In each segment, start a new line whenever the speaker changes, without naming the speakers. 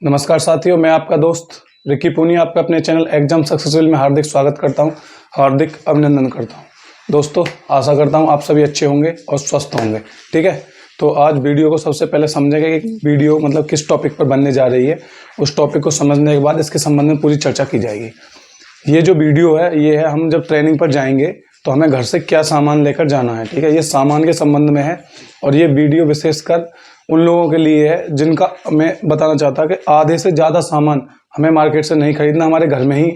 नमस्कार साथियों, मैं आपका दोस्त रिकी पूनिया आपका अपने चैनल एग्जाम सक्सेसफुल में हार्दिक स्वागत करता हूं, हार्दिक अभिनंदन करता हूं। दोस्तों, आशा करता हूं आप सभी अच्छे होंगे और स्वस्थ होंगे। ठीक है, तो आज वीडियो को सबसे पहले समझेंगे कि वीडियो मतलब किस टॉपिक पर बनने जा रही है। उस टॉपिक को समझने के बाद इसके संबंध में पूरी चर्चा की जाएगी। ये जो वीडियो है ये है हम जब ट्रेनिंग पर जाएंगे तो हमें घर से क्या सामान लेकर जाना है। ठीक है, ये सामान के संबंध में है और ये वीडियो विशेषकर उन लोगों के लिए है जिनका मैं बताना चाहता कि आधे से ज़्यादा सामान हमें मार्केट से नहीं खरीदना, हमारे घर में ही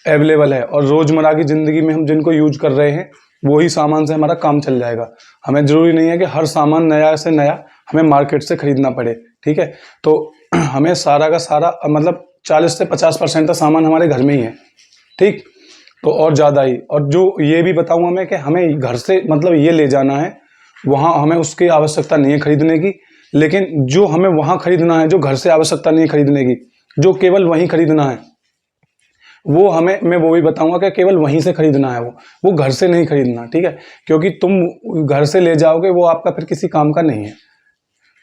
अवेलेबल है और रोज़मर्रा की ज़िंदगी में हम जिनको यूज कर रहे हैं वही सामान से हमारा काम चल जाएगा। हमें ज़रूरी नहीं है कि हर सामान नया से नया हमें मार्केट से खरीदना पड़े। ठीक है, तो हमें सारा का सारा मतलब 40 से 50% का सामान हमारे घर में ही है। ठीक, तो और ज़्यादा ही, और जो ये भी बताऊँगा मैं कि हमें घर से मतलब ये ले जाना है, वहाँ हमें उसकी आवश्यकता नहीं है खरीदने की, लेकिन जो हमें वहाँ खरीदना है, जो घर से आवश्यकता नहीं है खरीदने की, जो केवल वहीं खरीदना है, वो हमें मैं वो भी बताऊंगा कि केवल वहीं से खरीदना है, वो घर से नहीं खरीदना। ठीक है, क्योंकि तुम घर से ले जाओगे वो आपका फिर किसी काम का नहीं है।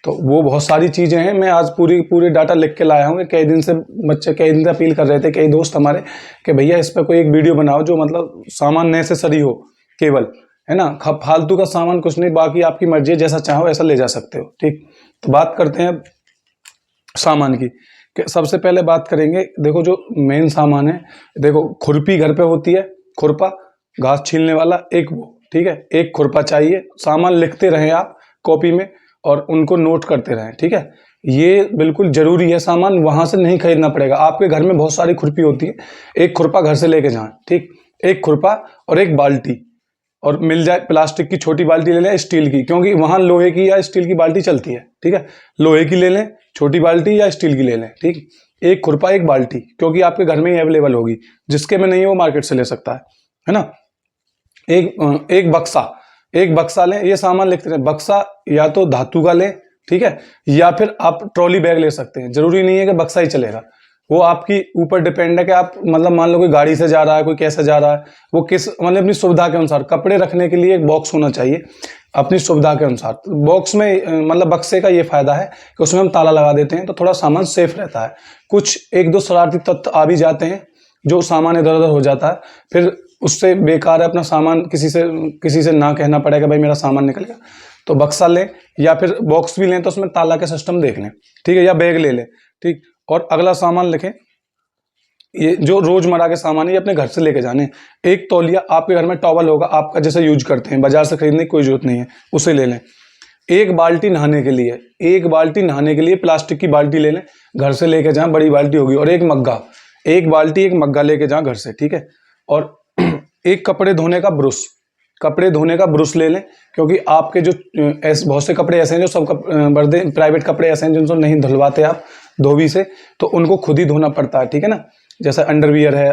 तो वो बहुत सारी चीज़ें हैं। मैं आज पूरी डाटा लिख के लाया हूँ। कई दिन से बच्चे कई दिन से अपील कर रहे थे, कई दोस्त हमारे, कि भैया इस पर कोई एक वीडियो बनाओ जो मतलब सामान नेसेसरी हो, केवल, है ना, फालतू का सामान कुछ नहीं, बाकी आपकी मर्जी है, जैसा चाहो ऐसा ले जा सकते हो। ठीक, तो बात करते हैं सामान की। सबसे पहले बात करेंगे, देखो जो मेन सामान है, देखो खुरपी घर पे होती है, खुरपा घास छीलने वाला एक वो। ठीक है, एक खुरपा चाहिए। सामान लिखते रहें आप कॉपी में और उनको नोट करते रहें। ठीक है, ये बिल्कुल जरूरी है, सामान वहां से नहीं खरीदना पड़ेगा। आपके घर में बहुत सारी खुरपी होती है, एक खुरपा घर से लेके जाएं। ठीक, एक खुरपा और एक बाल्टी, और मिल जाए प्लास्टिक की छोटी बाल्टी ले लें, स्टील की, क्योंकि वहां लोहे की या स्टील की बाल्टी चलती है। ठीक है, लोहे की ले लें छोटी बाल्टी या स्टील की ले लें। ठीक, एक खुरपा एक बाल्टी, क्योंकि आपके घर में ही अवेलेबल होगी। जिसके में नहीं है वो मार्केट से ले सकता है ना। एक बक्सा लें। ये सामान लिखते हैं, बक्सा या तो धातु का लें, ठीक है, या फिर आप ट्रॉली बैग ले सकते हैं। जरूरी नहीं है कि बक्सा ही चलेगा, वो आपकी ऊपर डिपेंड है कि आप मतलब मान लो कोई गाड़ी से जा रहा है, कोई कैसे जा रहा है, वो किस मतलब अपनी सुविधा के अनुसार। कपड़े रखने के लिए एक बॉक्स होना चाहिए अपनी सुविधा के अनुसार। बॉक्स में मतलब बक्से का ये फायदा है कि उसमें हम ताला लगा देते हैं तो थोड़ा सामान सेफ रहता है। कुछ एक दो शरारती तत्व आ भी जाते हैं, जो सामान इधर उधर हो जाता है, फिर उससे बेकार है अपना सामान किसी से ना कहना पड़ेगा भाई मेरा सामान निकल गया। तो बक्सा लें या फिर बॉक्स भी लें तो उसमें ताला का सिस्टम देख लें। ठीक है, या बैग ले लें। ठीक, और अगला सामान लिखें, ये जो रोजमर्रा के सामान है ये अपने घर से लेके जाने। एक तौलिया, आपके घर में टॉवल होगा आपका जैसे यूज करते हैं, बाजार से खरीदने की कोई जरूरत नहीं है, उसे ले लें। एक बाल्टी नहाने के लिए प्लास्टिक की बाल्टी ले लें, घर से लेके जाएं, बड़ी बाल्टी होगी। और एक मग्गा लेके जाएं घर से। ठीक है, और एक कपड़े धोने का ब्रश ले लें, क्योंकि आपके जो बहुत से कपड़े ऐसे हैं जो सब बर्दे प्राइवेट कपड़े ऐसे हैं जिनको नहीं धुलवाते आप धोबी से, तो उनको खुद ही धोना पड़ता है। ठीक है ना, जैसे अंडरवियर है,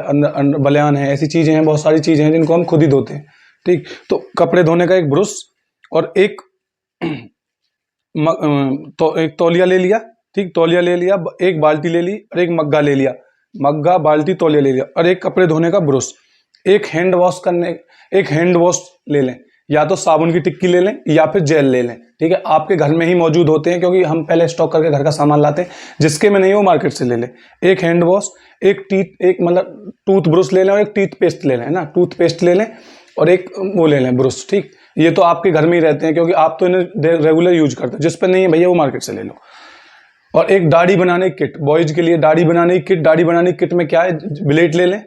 बनियान है, ऐसी चीजें हैं, बहुत सारी चीजें हैं जिनको हम खुद ही धोते हैं। ठीक, तो कपड़े धोने का एक ब्रश और एक तो एक तौलिया ले लिया। ठीक, तौलिया ले लिया, एक बाल्टी ले ली और एक मग्गा ले लिया, मग्गा बाल्टी तौलिया ले लिया, और एक कपड़े धोने का ब्रश। एक हैंड वॉश ले लें, या तो साबुन की टिक्की ले लें या फिर जेल ले लें। ठीक है, आपके घर में ही मौजूद होते हैं, क्योंकि हम पहले स्टॉक करके घर का सामान लाते हैं। जिसके में नहीं हो मार्केट से ले लें। एक हैंड वॉश, एक मतलब टूथब्रश ले लें और एक टूथपेस्ट ले लें ना, टूथपेस्ट ले लें और एक वो ले लें ब्रश। ठीक, ये तो आपके घर में ही रहते हैं क्योंकि आप तो इन्हें रेगुलर यूज करते हैं। जिस पर नहीं है भैया वो मार्केट से ले लो। और एक दाढ़ी बनाने की किट, बॉयज के लिए दाढ़ी बनाने की किट में क्या है, ब्लेड ले लें।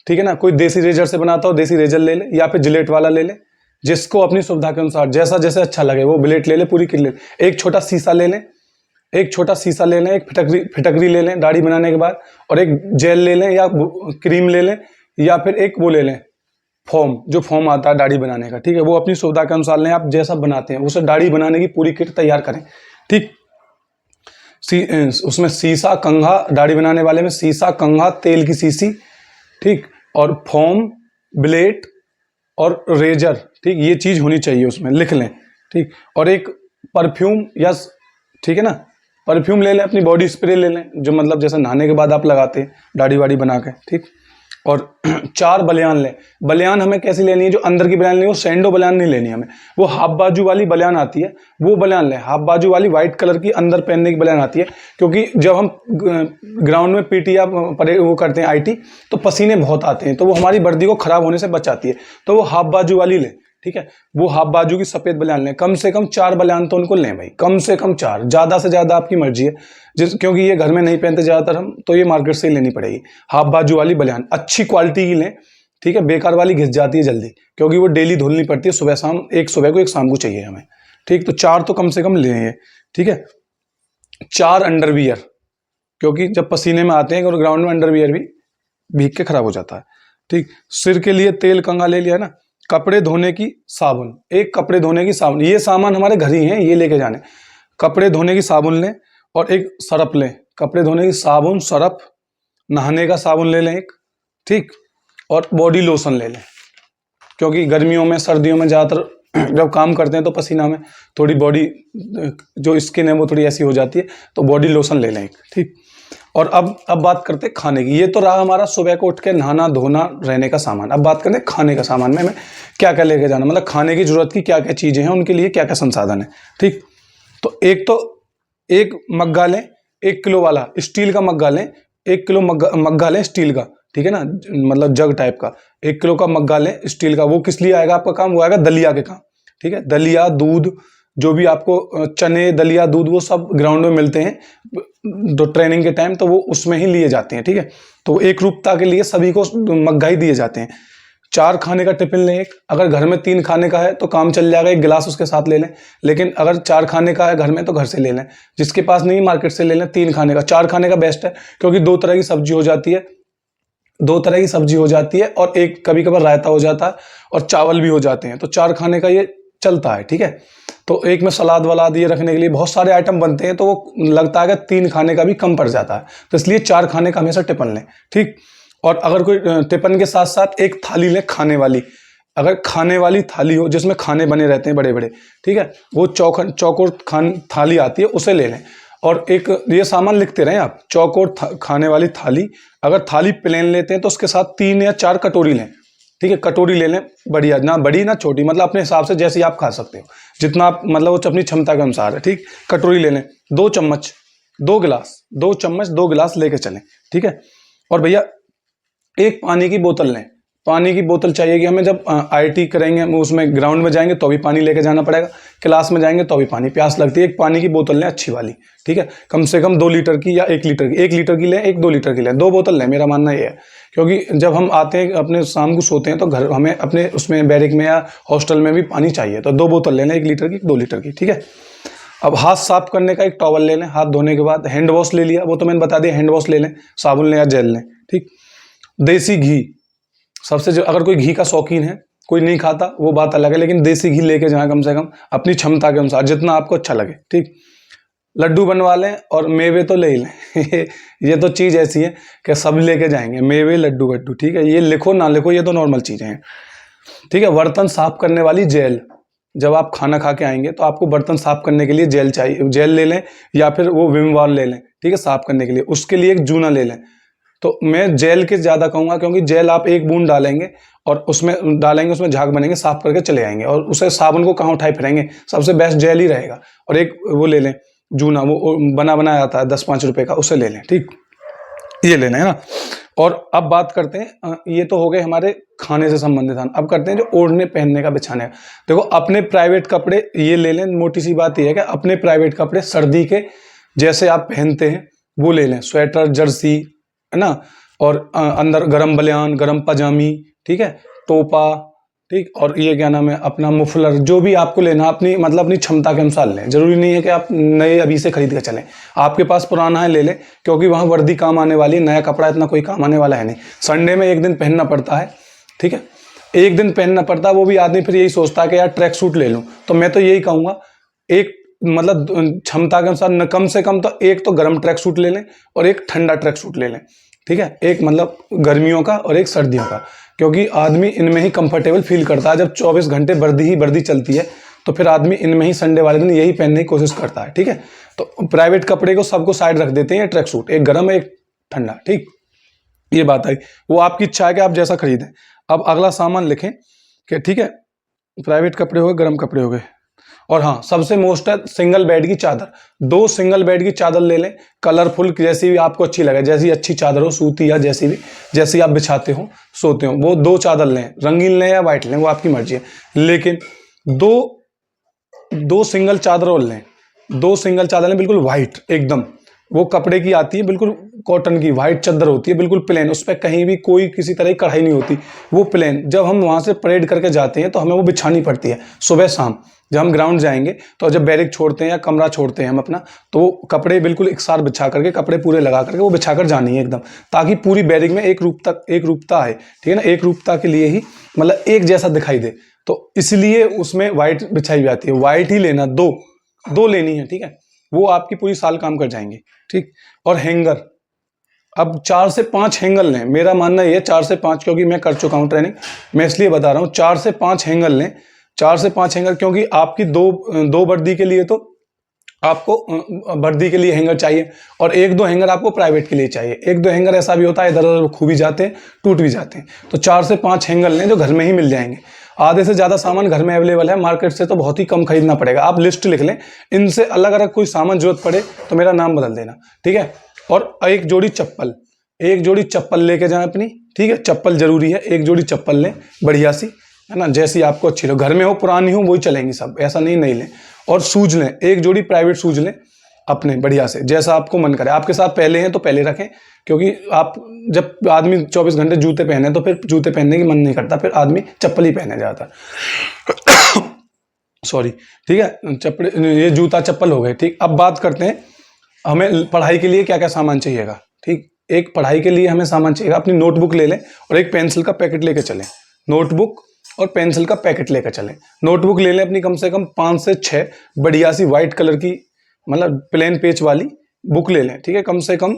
ठीक है ना, कोई देसी रेजर से बनाता हो देसी रेजर ले ले, या फिर जिलेट वाला ले ले, जिसको अपनी सुविधा के अनुसार जैसा जैसे अच्छा लगे वो ब्लेड ले ले, पूरी किट ले ले। एक छोटा शीशा ले लें, एक फिटकरी ले लें दाढ़ी बनाने के बाद, और एक जेल ले लें या क्रीम ले लें, या फिर एक वो ले लें फोम, जो फोम आता है दाढ़ी बनाने का। ठीक है, वो अपनी सुविधा के अनुसार लें, आप जैसा बनाते हैं उसे दाढ़ी बनाने की पूरी किट तैयार करें। ठीक, उसमें शीशा कंघा, दाढ़ी बनाने वाले में शीशा कंघा, तेल की शीशी, ठीक, और फोम, ब्लेड और रेजर। ठीक, ये चीज होनी चाहिए उसमें, लिख लें। ठीक, और एक परफ्यूम या ठीक है ना, परफ्यूम ले लें, अपनी बॉडी स्प्रे ले लें, जो मतलब जैसे नहाने के बाद आप लगाते हैं दाढ़ी वाड़ी बना के। ठीक, और 4 बलियान लें। बलियान हमें कैसी लेनी है, जो अंदर की बलियान लेनी है, वो सैंडो बलियान नहीं लेनी हमें, वो हाफ बाजू वाली बलियान आती है, वो बलियान लें। हाफ बाजू वाली व्हाइट कलर की अंदर पहनने की बलियान आती है, क्योंकि जब हम ग्राउंड में पीटी या वो करते हैं आईटी, तो पसीने बहुत आते हैं, तो वो हमारी वर्दी को खराब होने से बचाती है, तो वो हाफ बाजू वाली लें। ठीक है, वो हाफ बाजू की सफेद बलियान लें। कम से कम 4 बलियान तो उनको लें भाई, कम से कम 4, ज्यादा से ज्यादा आपकी मर्जी है। क्योंकि ये घर में नहीं पहनते ज्यादातर हम, तो ये मार्केट से ही लेनी पड़ेगी। हाफ बाजू वाली बलियान अच्छी क्वालिटी की लें। ठीक है, बेकार वाली घिस जाती है जल्दी, क्योंकि वो डेली धुलनी पड़ती है, सुबह शाम, एक सुबह को एक शाम को चाहिए हमें। ठीक, तो 4 तो कम से कम लें। ठीक है, 4 अंडरवियर, क्योंकि जब पसीने में आते हैं और ग्राउंड में अंडरवियर भी भीग के खराब हो जाता है। ठीक, सिर के लिए तेल कंघा ले लिया ना। कपड़े धोने की साबुन, एक कपड़े धोने की साबुन, ये सामान हमारे घर ही है, ये लेके जाने। कपड़े धोने की साबुन लें और एक सरफ लें। कपड़े धोने की साबुन, सरफ, नहाने का साबुन ले लें एक। ठीक, और बॉडी लोशन ले लें, क्योंकि गर्मियों में सर्दियों में ज़्यादातर जब काम करते हैं तो पसीना में थोड़ी बॉडी जो स्किन है वो थोड़ी ऐसी हो जाती है, तो बॉडी लोशन ले लें एक। ठीक, और अब बात करते हैं खाने की। ये तो रहा हमारा सुबह को उठ के नहाना धोना रहने का सामान। अब बात करते हैं खाने का सामान में हमें क्या क्या लेके जाना, मतलब खाने की जरूरत की क्या क्या चीज़ें हैं, उनके लिए क्या क्या संसाधन है। ठीक, तो एक मग्गा लें, 1 किलो वाला स्टील का मग्गा लें, 1 किलो मग्गा लें स्टील का। ठीक है ना, मतलब जग टाइप का 1 किलो का मग्गा लें स्टील का। वो किस लिए आएगा आपका काम, वो आएगा दलिया के काम। ठीक है, दलिया, दूध, जो भी आपको चने, दलिया, दूध, वो सब ग्राउंड में मिलते हैं तो ट्रेनिंग के टाइम, तो वो उसमें ही लिए जाते हैं। ठीक है, तो एक रूपता के लिए सभी को मग्गा ही दिए जाते हैं। 4 खाने का टिफिन लें एक। अगर घर में 3 खाने का है तो काम चल जाएगा, 1 गिलास उसके साथ ले लें। लेकिन अगर 4 खाने का है घर में तो घर से ले लें, जिसके पास नहीं मार्केट से ले लें। 3 खाने का, 4 खाने का बेस्ट है, क्योंकि 2 तरह की सब्जी हो जाती है, 2 तरह की सब्जी हो जाती है, और एक कभी कभार रायता हो जाता है, और चावल भी हो जाते हैं, तो 4 खाने का ये चलता है। ठीक है, तो एक में सलाद वलाद ये रखने के लिए बहुत सारे आइटम बनते हैं, तो वो लगता है कि 3 खाने का भी कम पड़ जाता है, तो इसलिए 4 खाने का हमेशा टिफिन लें। ठीक, और अगर कोई टिफिन के साथ साथ एक थाली लें खाने वाली। अगर खाने वाली थाली हो जिसमें खाने बने रहते हैं बड़े बड़े, ठीक है, वो चौकोर थाली आती है, उसे ले लें। और एक ये सामान लिखते रहें आप, चौकोर खाने वाली थाली। अगर थाली प्लेन लेते हैं तो उसके साथ 3 या 4 कटोरी लें। ठीक है, कटोरी ले लें, बढ़िया, ना बड़ी ना छोटी, मतलब अपने हिसाब से जैसे आप खा सकते हो, जितना आप मतलब वो अपनी क्षमता के अनुसार है। ठीक, कटोरी ले लें, 2 चम्मच, 2 गिलास, 2 चम्मच 2 गिलास लेके चलें। ठीक है, और भैया एक पानी की बोतल लें। पानी की बोतल चाहिए कि हमें जब आईटी करेंगे, उसमें ग्राउंड में जाएंगे तो भी पानी लेके जाना पड़ेगा, क्लास में जाएंगे तो भी पानी, प्यास लगती है। एक पानी की बोतल लें अच्छी वाली। ठीक है, कम से कम 2 लीटर की या 1 लीटर की, 1 लीटर की लें, 2 लीटर की लें, 2 बोतल लें, मेरा मानना ये है। क्योंकि जब हम आते हैं अपने शाम को सोते हैं तो घर हमें अपने उसमें बैरिक में या हॉस्टल में भी पानी चाहिए, तो 2 बोतल लेना, 1 लीटर की 2 लीटर की। ठीक है, अब हाथ साफ करने का एक टॉवल ले लें, हाथ धोने के बाद। हैंड वॉश ले लिया, वो तो मैंने बता दिया, हैंड वॉश ले लें, साबुन लें या जेल लें। ठीक, देसी घी सबसे, जो अगर कोई घी का शौकीन है, कोई नहीं खाता वो बात अलग है, लेकिन देसी घी लेके जाएं कम से कम अपनी क्षमता के अनुसार, जितना आपको अच्छा लगे। ठीक, लड्डू बनवा लें, और मेवे तो ले ही लें ये तो चीज़ ऐसी है कि सब लेके जाएंगे, मेवे लड्डू वड्डू। ठीक है, ये लिखो ना लिखो, ये तो नॉर्मल चीज़ें हैं। ठीक है, बर्तन साफ करने वाली जेल। जब आप खाना खा के आएंगे तो आपको बर्तन साफ करने के लिए जेल चाहिए, जेल ले लें, या फिर वो विम बार ले लें। ठीक है, साफ करने के लिए उसके लिए एक जूना ले लें। तो मैं जेल के ज़्यादा कहूँगा, क्योंकि जेल आप 1 बूंद डालेंगे और उसमें डालेंगे, उसमें झाग बनेंगे, साफ करके चले आएंगे, और उसे साबुन को कहाँ उठाए फिरेंगे, सबसे बेस्ट जेल ही रहेगा। और एक वो ले लें जूना, वो बनाया आता है 10-5 रुपए का, उसे ले लें। ठीक, ये लेना है ना। और अब बात करते हैं, ये तो हो गए हमारे खाने से संबंधित। अब करते हैं जो ओढ़ने पहनने का, बिछाने का। देखो, अपने प्राइवेट कपड़े ये ले लें। मोटी सी बात ये है कि अपने प्राइवेट कपड़े सर्दी के जैसे आप पहनते हैं वो ले लें, स्वेटर, जर्सी, है ना, और अंदर गरम बलियान, गरम पजामी, ठीक है, टोपा, ठीक, और ये क्या नाम है अपना मुफलर, जो भी आपको लेना अपनी मतलब अपनी क्षमता के अनुसार लें। जरूरी नहीं है कि आप नए अभी से खरीद कर चलें, आपके पास पुराना है ले लें, क्योंकि वहाँ वर्दी काम आने वाली है, नया कपड़ा इतना कोई काम आने वाला है नहीं। संडे में 1 दिन पहनना पड़ता है, ठीक है, 1 दिन पहनना पड़ता है, वो भी आदमी फिर यही सोचता है कि यार ट्रैक सूट ले लूँ। तो मैं तो यही कहूँगा, एक मतलब क्षमता के अनुसार कम से कम तो एक तो गर्म ट्रैक सूट ले लें और एक ठंडा ट्रैक सूट ले लें। ठीक है, एक मतलब गर्मियों का और एक सर्दियों का, क्योंकि आदमी इनमें ही कंफर्टेबल फील करता है। जब 24 घंटे वर्दी ही वर्दी चलती है तो फिर आदमी इनमें ही संडे वाले दिन यही पहनने की कोशिश करता है। ठीक है, तो प्राइवेट कपड़े को सबको साइड रख देते हैं, ट्रैक सूट एक गर्म एक ठंडा। ठीक, ये बात आई। वो आपकी इच्छा है कि आप जैसा खरीदें। अब अगला सामान लिखें कि ठीक है, प्राइवेट कपड़े हो गए, गर्म कपड़े हो गए, और हाँ सबसे मोस्ट है सिंगल बेड की चादर। 2 सिंगल बेड की चादर ले लें, कलरफुल, जैसी भी आपको अच्छी लगे, जैसी अच्छी चादर हो, सूती या जैसी भी, जैसी आप बिछाते हो सोते हो, वो 2 चादर लें, रंगीन लें या वाइट लें, वो आपकी मर्जी है। लेकिन दो सिंगल चादर और लें, 2 सिंगल चादर लें, बिल्कुल वाइट एकदम, वो कपड़े की आती है, बिल्कुल कॉटन की वाइट चादर होती है, बिल्कुल प्लेन, उस पर कहीं भी कोई किसी तरह की कढ़ाई नहीं होती, वो प्लेन। जब हम वहाँ से परेड करके जाते हैं तो हमें वो बिछानी पड़ती है सुबह शाम। जब हम ग्राउंड जाएंगे तो जब बैरिक छोड़ते हैं या कमरा छोड़ते हैं हम अपना, तो कपड़े बिल्कुल एक साथ बिछा करके, कपड़े पूरे लगा करके वो बिछा कर जानी है एकदम, ताकि पूरी बैरिक में एक रूपता आए, ठीक है ना, एक रूपता के लिए ही, मतलब एक जैसा दिखाई दे, तो इसलिए उसमें वाइट बिछाई जाती है। वाइट ही लेना, दो लेनी है, ठीक है, वो आपकी पूरी साल काम कर जाएंगे, ठीक। और हैंगर, अब 4 से 5 हैंगर लें, मेरा मानना ये है 4 से 5, क्योंकि मैं कर चुका हूं ट्रेनिंग, मैं इसलिए बता रहा हूं 4 से 5 हैंगर लें। 4 से 5 हैंगर, क्योंकि आपकी दो वर्दी के लिए तो आपको वर्दी के लिए हैंगर चाहिए, और 1-2 हैंगर आपको प्राइवेट के लिए चाहिए। 1-2 हैंगर ऐसा भी होता है इधर उधर खो भी जाते हैं, टूट भी जाते हैं, तो 4 से 5 हैंगर लें जो घर में ही मिल जाएंगे। आधे से ज़्यादा सामान घर में अवेलेबल है, मार्केट से तो बहुत ही कम खरीदना पड़ेगा। आप लिस्ट लिख लें, इनसे अलग अलग कोई सामान जरूरत पड़े तो मेरा नाम बदल देना, ठीक है। और एक जोड़ी चप्पल लेके जाएं अपनी, ठीक है, चप्पल जरूरी है, एक जोड़ी चप्पल लें बढ़िया सी, है ना, जैसी आपको अच्छी लगे, घर में हो पुरानी हो वही चलेंगी सब, ऐसा नहीं लें। और शूज लें, एक जोड़ी प्राइवेट शूज लें अपने बढ़िया से, जैसा आपको मन करे। आपके साथ पहले हैं तो पहले रखें, क्योंकि आप जब आदमी 24 घंटे जूते पहने तो फिर जूते पहनने की मन नहीं करता, फिर आदमी चप्पल ही पहने जाता है। सॉरी, ठीक है, ये जूता चप्पल हो गए, ठीक। अब बात करते हैं हमें पढ़ाई के लिए क्या क्या सामान चाहिएगा, ठीक। एक पढ़ाई के लिए हमें सामान चाहिएगा, अपनी नोटबुक ले लें और एक पेंसिल का पैकेट लेके चलें। नोटबुक और पेंसिल का पैकेट लेकर चलें। नोटबुक ले लें अपनी कम से कम 5 से 6 बढ़िया सी वाइट कलर की, मतलब प्लेन पेज वाली बुक ले लें, ठीक है। कम से कम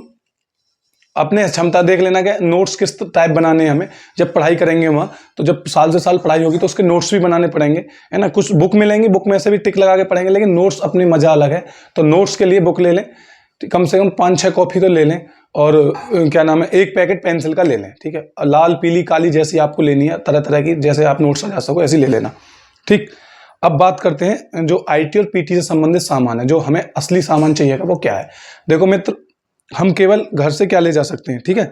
अपने क्षमता देख लेना कि नोट्स किस टाइप बनाने हैं हमें, जब पढ़ाई करेंगे वहाँ, तो जब साल से साल पढ़ाई होगी तो उसके नोट्स भी बनाने पड़ेंगे, है ना। कुछ बुक मिलेंगी, बुक में से भी टिक लगा के पढ़ेंगे, लेकिन नोट्स अपनी मजा अलग है, तो नोट्स के लिए बुक ले लें, कम से कम 5-6 कॉपी तो ले लें। और क्या नाम है, एक पैकेट पेंसिल का ले लें, ठीक है, लाल पीली काली जैसी आपको लेनी है, तरह तरह की, जैसे आप नोट्स सजा सको ऐसी ले लेना, ठीक। अब बात करते हैं जो IT और PT से संबंधित सामान है, जो हमें असली सामान चाहिएगा वो क्या है। देखो मित्र, हम केवल घर से क्या ले जा सकते हैं, ठीक है,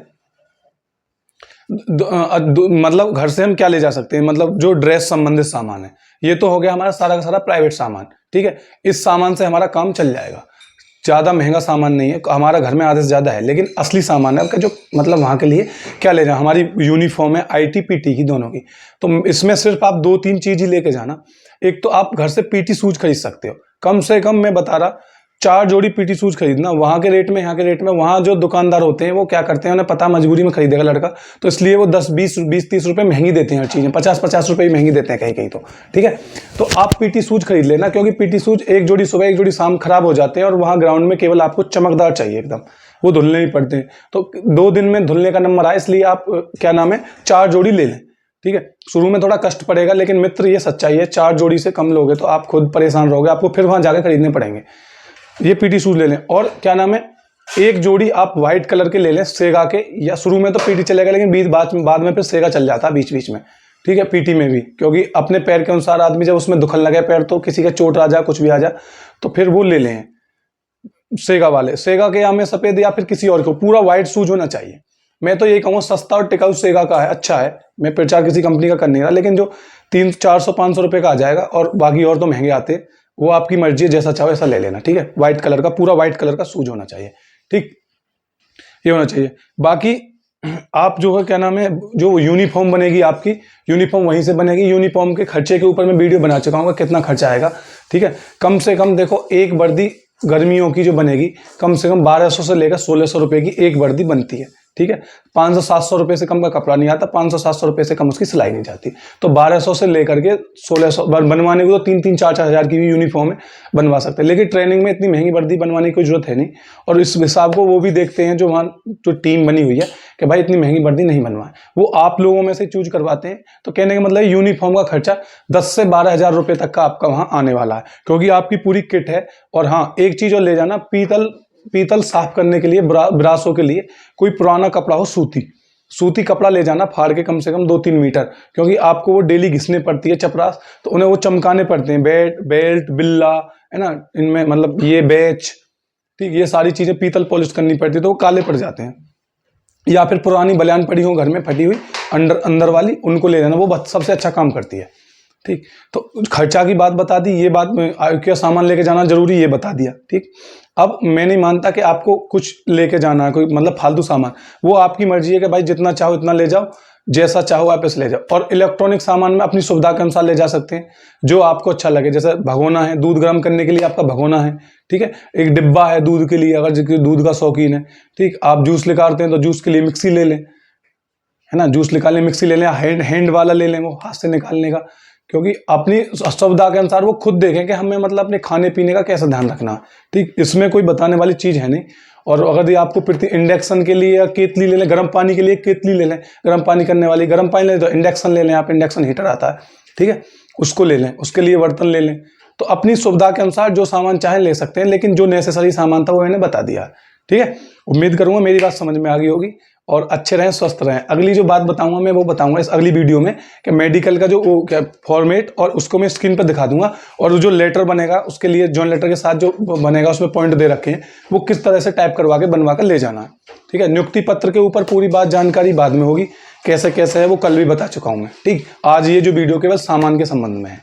मतलब घर से हम क्या ले जा सकते हैं, मतलब जो ड्रेस संबंधित सामान है, ये तो हो गया हमारा सारा का सारा प्राइवेट सामान, ठीक है। इस सामान से हमारा काम चल जाएगा, ज़्यादा महंगा सामान नहीं है, हमारा घर में आधे से ज़्यादा है, लेकिन असली सामान है आपका, जो मतलब वहाँ के लिए क्या ले जाना, हमारी यूनिफॉर्म है IT PT की दोनों की, तो इसमें सिर्फ आप 2-3 चीज़ ही लेके जाना। एक तो आप घर से PT शूज खरीद सकते हो, कम से कम मैं बता रहा 4 जोड़ी PT शूज खरीदना, वहाँ के रेट में यहाँ के रेट में। वहाँ जो दुकानदार होते हैं वो क्या करते हैं, उन्हें पता मजबूरी में खरीदेगा लड़का, तो इसलिए वो 10-20-30 रुपये महंगी देते हैं हर चीज़ें, 50-50 रुपये ही महंगी देते हैं कहीं कहीं, तो ठीक है। तो आप PT शूज खरीद लेना, क्योंकि PT शूज एक जोड़ी सुबह एक जोड़ी शाम खराब हो जाते हैं, और वहाँ ग्राउंड में केवल आपको चमकदार चाहिए एकदम, वो धुलने ही पड़ते हैं, तो 2 दिन में धुलने का नंबर आए, इसलिए आप क्या नाम है 4 जोड़ी ले लें, ठीक है। शुरू में थोड़ा कष्ट पड़ेगा, लेकिन मित्र ये सच्चाई है, 4 जोड़ी से कम लोगे तो आप खुद परेशान रहोगे, आपको फिर वहाँ जाकर खरीदने पड़ेंगे। ये PT शूज ले लें। और क्या नाम है, एक जोड़ी आप व्हाइट कलर के ले लें सेगा के, या शुरू में तो PT चलेगा, लेकिन बाद में फिर सेगा चल जाता है बीच बीच में, ठीक है, PT में भी, क्योंकि अपने पैर के अनुसार आदमी जब उसमें दुखन लगे पैर, तो किसी का चोट आ जाए, कुछ भी आ जाए, तो फिर वो ले लें सेगा वाले, सेगा के या में सफेद या फिर किसी और को, पूरा व्हाइट शूज होना चाहिए। मैं तो यही कहूँगा सस्ता और टिकाऊ सेगा का है, अच्छा है, मैं प्रचार किसी कंपनी का कर नहीं रहा, लेकिन जो 300-400-500 रुपये का आ जाएगा, और बाकी और तो महंगे आते, वो आपकी मर्जी है, जैसा चाहो ऐसा ले लेना, ठीक है। व्हाइट कलर का, पूरा व्हाइट कलर का शूज होना चाहिए, ठीक, ये होना चाहिए। बाकी आप जो है क्या नाम है, जो यूनिफॉर्म बनेगी आपकी, यूनिफॉर्म वहीं से बनेगी। यूनिफॉर्म के खर्चे के ऊपर मैं वीडियो बना चुका हूँ, कितना खर्चा आएगा, ठीक है। कम से कम देखो, एक वर्दी गर्मियों की जो बनेगी, कम से कम 1200 से लेकर 1600 रुपये की एक वर्दी बनती है, ठीक है। 500-700 रुपये से कम का कपड़ा नहीं आता, 500-700 रुपये से कम उसकी सिलाई नहीं जाती, तो 1200 से लेकर के 1600 बनवाने को तो 3-3, 4-4 हज़ार की भी यूनिफॉर्म है, बनवा सकते हैं, लेकिन ट्रेनिंग में इतनी महंगी वर्दी बनवाने की कोई जरूरत है नहीं। और इस हिसाब को वो भी देखते हैं, जो वहाँ जो टीम बनी हुई है, कि भाई इतनी महंगी वर्दी नहीं बनवाए, वो आप लोगों में से चूज करवाते हैं। तो कहने का मतलब यूनिफॉर्म का खर्चा 10 से 12 हज़ार रुपये तक का आपका वहाँ आने वाला है, क्योंकि आपकी पूरी किट है। और हाँ, एक चीज़ और ले जाना, पीतल साफ करने के लिए, ब्रासों के लिए कोई पुराना कपड़ा हो सूती, सूती कपड़ा ले जाना फाड़ के, कम से कम 2-3 मीटर, क्योंकि आपको वो डेली घिसने पड़ती है चपरास, तो उन्हें वो चमकाने पड़ते हैं, बेल्ट बिल्ला है ना, इनमें मतलब ये बैच, ठीक, ये सारी चीजें पीतल पॉलिश करनी पड़ती है, तो वो काले पड़ जाते हैं। या फिर पुरानी बलियान पड़ी हो घर में फटी हुई अंदर वाली, उनको ले जाना, वो सबसे अच्छा काम करती है। ठीक, तो खर्चा की बात बता दी, ये बात में क्या सामान लेके जाना जरूरी, ये बता दिया। ठीक, अब मैं नहीं मानता कि आपको कुछ लेके जाना है कोई मतलब फालतू सामान, वो आपकी मर्जी है कि भाई जितना चाहो इतना ले जाओ, जैसा चाहो आप ऐसे ले जाओ। और इलेक्ट्रॉनिक सामान में अपनी सुविधा के अनुसार ले जा सकते हैं, जो आपको अच्छा लगे। जैसे भगोना है, दूध गर्म करने के लिए आपका भगोना है, ठीक है, एक डिब्बा है दूध के लिए, अगर दूध का शौकीन है। ठीक, आप जूस निकालते हैं तो जूस के लिए मिक्सी ले लें, है ना, जूस निकालने मिक्सी ले लें, हैंड वाला ले लें, वो हाथ से निकालने का, क्योंकि अपनी सुविधा के अनुसार वो खुद देखें कि हमें मतलब अपने खाने पीने का कैसा ध्यान रखना है। ठीक, इसमें कोई बताने वाली चीज है नहीं। और अगर ये आपको इंडक्शन के लिए या केतली ले लें, गर्म पानी के लिए केतली ले लें, गर्म पानी करने वाली, गर्म पानी ले तो इंडक्शन ले लें आप, इंडक्शन हीटर आता है, ठीक है, उसको ले लें, उसके लिए बर्तन ले लें। तो अपनी सुविधा के अनुसार जो सामान चाहे ले सकते हैं, लेकिन जो नेसेसरी सामान था वो मैंने बता दिया। ठीक है, उम्मीद करूंगा मेरी बात समझ में आ गई होगी, और अच्छे रहें, स्वस्थ रहें। अगली जो बात बताऊंगा मैं वो बताऊंगा इस अगली वीडियो में कि मेडिकल का जो क्या फॉर्मेट, और उसको मैं स्क्रीन पर दिखा दूंगा, और जो लेटर बनेगा उसके लिए जॉइन लेटर के साथ जो बनेगा उसमें पॉइंट दे रखे हैं, वो किस तरह से टाइप करवा के बनवा कर ले जाना है। ठीक है, नियुक्ति पत्र के ऊपर पूरी बात जानकारी बाद में होगी, कैसे कैसे है वो कल भी बता चुका हूं मैं। ठीक, आज ये जो वीडियो केवल सामान के संबंध में है।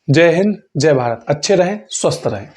जय हिंद, जय भारत, अच्छे रहें, स्वस्थ रहें।